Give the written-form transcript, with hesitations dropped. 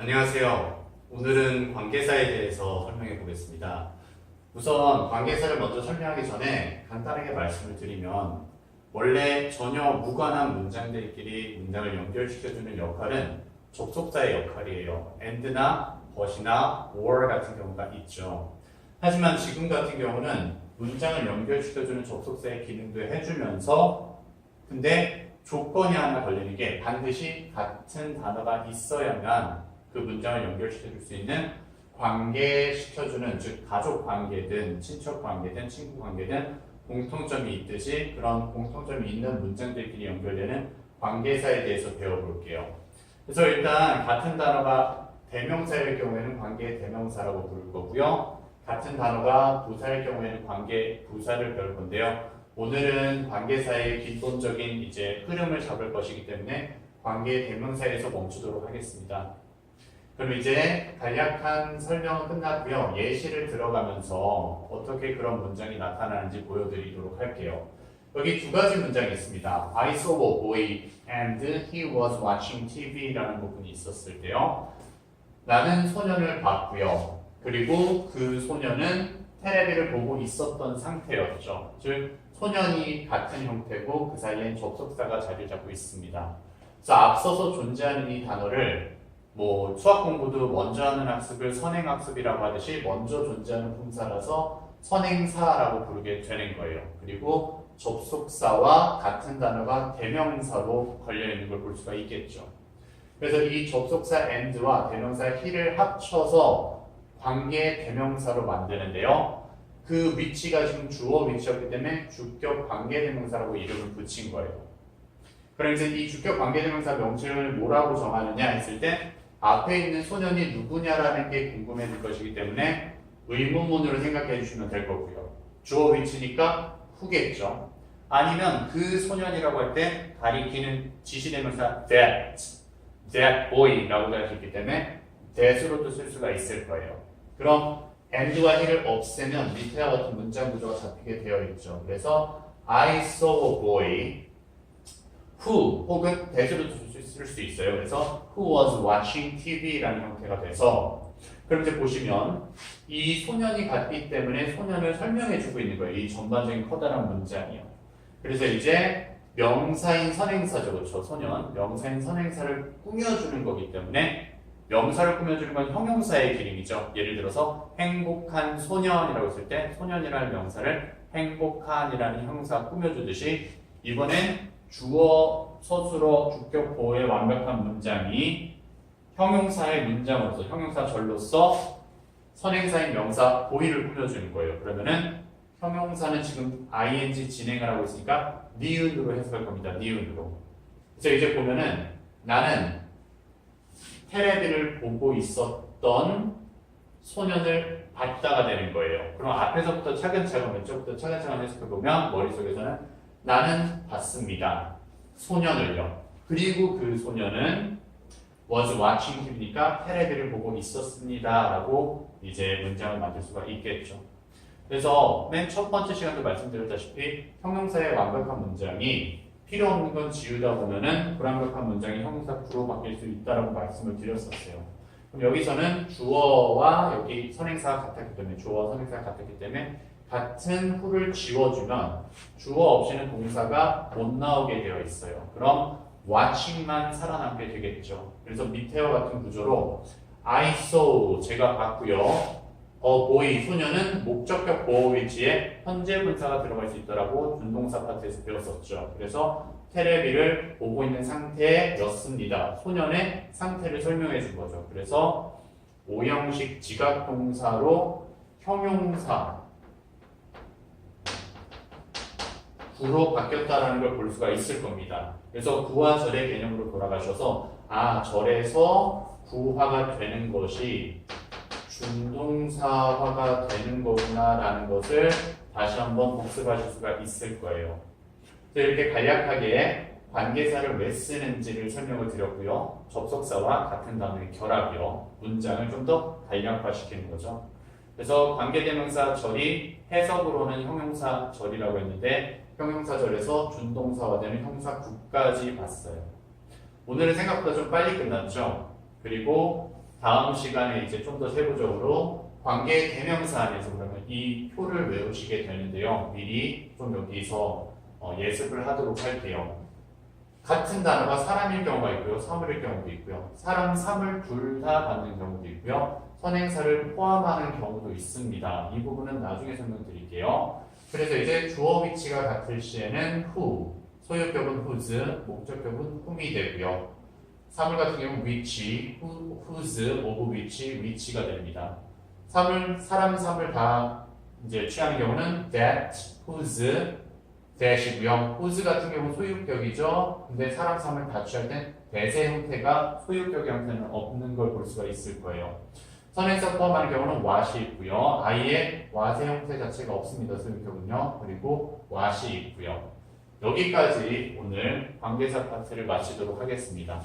안녕하세요. 오늘은 관계사에 대해서 설명해 보겠습니다. 우선 관계사를 먼저 설명하기 전에 간단하게 말씀을 드리면 원래 전혀 무관한 문장들끼리 문장을 연결시켜주는 역할은 접속사의 역할이에요. and나 but이나 or 같은 경우가 있죠. 하지만 지금 같은 경우는 문장을 연결시켜주는 접속사의 기능도 해주면서 근데 조건이 하나 걸리는 게 반드시 같은 단어가 있어야만 그 문장을 연결시켜줄 수 있는 관계시켜주는, 즉 가족 관계든 친척 관계든 친구 관계든 공통점이 있듯이 그런 공통점이 있는 문장들끼리 연결되는 관계사에 대해서 배워볼게요. 그래서 일단 같은 단어가 대명사일 경우에는 관계 대명사라고 부를 거고요. 같은 단어가 부사일 경우에는 관계 부사를 배울 건데요. 오늘은 관계사의 기본적인 이제 흐름을 잡을 것이기 때문에 관계 대명사에서 멈추도록 하겠습니다. 그럼 이제 간략한 설명은 끝났고요. 예시를 들어가면서 어떻게 그런 문장이 나타나는지 보여드리도록 할게요. 여기 두 가지 문장이 있습니다. I saw a boy and he was watching TV라는 부분이 있었을 때요. 나는 소년을 봤고요. 그리고 그 소년은 텔레비를 보고 있었던 상태였죠. 즉 소년이 같은 형태고 그 사이엔 접속사가 자리 잡고 있습니다. 그래서 앞서서 존재하는 이 단어를 수학 공부도 먼저 하는 학습을 선행학습이라고 하듯이 먼저 존재하는 품사라서 선행사라고 부르게 되는 거예요. 그리고 접속사와 같은 단어가 대명사로 걸려있는 걸 볼 수가 있겠죠. 그래서 이 접속사 and와 대명사 he를 합쳐서 관계 대명사로 만드는데요. 그 위치가 지금 주어 위치였기 때문에 주격 관계 대명사라고 이름을 붙인 거예요. 그럼 이제 이 주격 관계 대명사 명칭을 뭐라고 정하느냐 했을 때 앞에 있는 소년이 누구냐라는 게 궁금해질 것이기 때문에 의문문으로 생각해 주시면 될 거고요. 주어 위치니까 후겠죠. 아니면 그 소년이라고 할 때 가리키는 지시대명사 that boy라고 할 수 있기 때문에 that으로도 쓸 수가 있을 거예요. 그럼 and와 he를 없애면 밑에와 같은 문장 구조가 잡히게 되어 있죠. 그래서 I saw a boy who 혹은 that으로도 쓸 수 있어요. 그래서 who was watching TV라는 형태가 돼서 그럼 이제 보시면 이 소년이 같기 때문에 소년을 설명해주고 있는 거예요. 이 전반적인 커다란 문장이요. 그래서 이제 명사인 선행사죠. 그렇죠? 소년, 명사인 선행사를 꾸며주는 거기 때문에 명사를 꾸며주는 건 형용사의 기능이죠. 예를 들어서 행복한 소년이라고 했을 때 소년이라는 명사를 행복한이라는 형용사가 꾸며주듯이 이번엔 주어, 서술어, 주격, 보어의 완벽한 문장이 형용사의 문장으로서 형용사절로서 선행사인 명사 보이를 꾸며주는 거예요. 그러면은 형용사는 지금 ing 진행을 하고 있으니까 니은으로 해석할 겁니다. 니은으로. 그래서 이제 보면은 나는 텔레비를 보고 있었던 소년을 봤다가 되는 거예요. 그럼 앞에서부터 차근차근 왼쪽부터 차근차근 해석해보면 머릿속에서는 나는 봤습니다. 소년을요. 그리고 그 소년은 was watching TV니까 텔레비를 보고 있었습니다. 라고 이제 문장을 만들 수가 있겠죠. 그래서 맨 첫 번째 시간도 말씀드렸다시피 형용사의 완벽한 문장이 필요 없는 건 지우다 보면은 불완벽한 문장이 형용사 구로 바뀔 수 있다라고 말씀을 드렸었어요. 그럼 여기서는 주어와 여기 선행사가 같았기 때문에 주어와 선행사가 같았기 때문에 같은 who를 지워주면 주어 없이는 동사가 못 나오게 되어 있어요. 그럼 watching만 살아남게 되겠죠. 그래서 밑에와 같은 구조로 I saw 제가 봤고요. boy 소년은 목적격 보호 위치에 현재 분사가 들어갈 수 있다라고 준동사 파트에서 배웠었죠. 그래서 텔레비를 보고 있는 상태였습니다. 소년의 상태를 설명해 준 거죠. 그래서 오형식 지각동사로 형용사 구로 바뀌었다라는 걸 볼 수가 있을 겁니다. 그래서 구와 절의 개념으로 돌아가셔서 절에서 구화가 되는 것이 준동사화가 되는 거구나 라는 것을 다시 한번 복습하실 수가 있을 거예요. 그래서 이렇게 간략하게 관계사를 왜 쓰는지를 설명을 드렸고요. 접속사와 같은 단어의 결합이요. 문장을 좀 더 간략화시키는 거죠. 그래서 관계대명사 절이 해석으로는 형용사 절이라고 했는데 형용사절에서 준동사화되는 형사구까지 봤어요. 오늘은 생각보다 좀 빨리 끝났죠. 그리고 다음 시간에 이제 좀 더 세부적으로 관계 대명사 안에서 그러면 이 표를 외우시게 되는데요. 미리 좀 여기서 예습을 하도록 할게요. 같은 단어가 사람일 경우가 있고요. 사물일 경우도 있고요. 사람, 사물 둘 다 받는 경우도 있고요. 선행사를 포함하는 경우도 있습니다. 이 부분은 나중에 설명드릴게요. 그래서 이제 주어 위치가 같을 시에는 who, 소유격은 whose, 목적격은 whom이 되고요. 사물 같은 경우는 which, whose, of which, which가 됩니다. 사물, 사람, 사물 다 이제 취하는 경우는 that, whose, that이고요. whose 같은 경우는 소유격이죠. 근데 사람, 사물 다 취할 땐 that의 형태가 소유격의 형태는 없는 걸 볼 수가 있을 거예요. 선행사 포함하는 경우는 what이 있고요. 아예 what의 형태 자체가 없습니다. 소유격은요. 그리고 what이 있고요. 여기까지 오늘 관계사 파트를 마치도록 하겠습니다.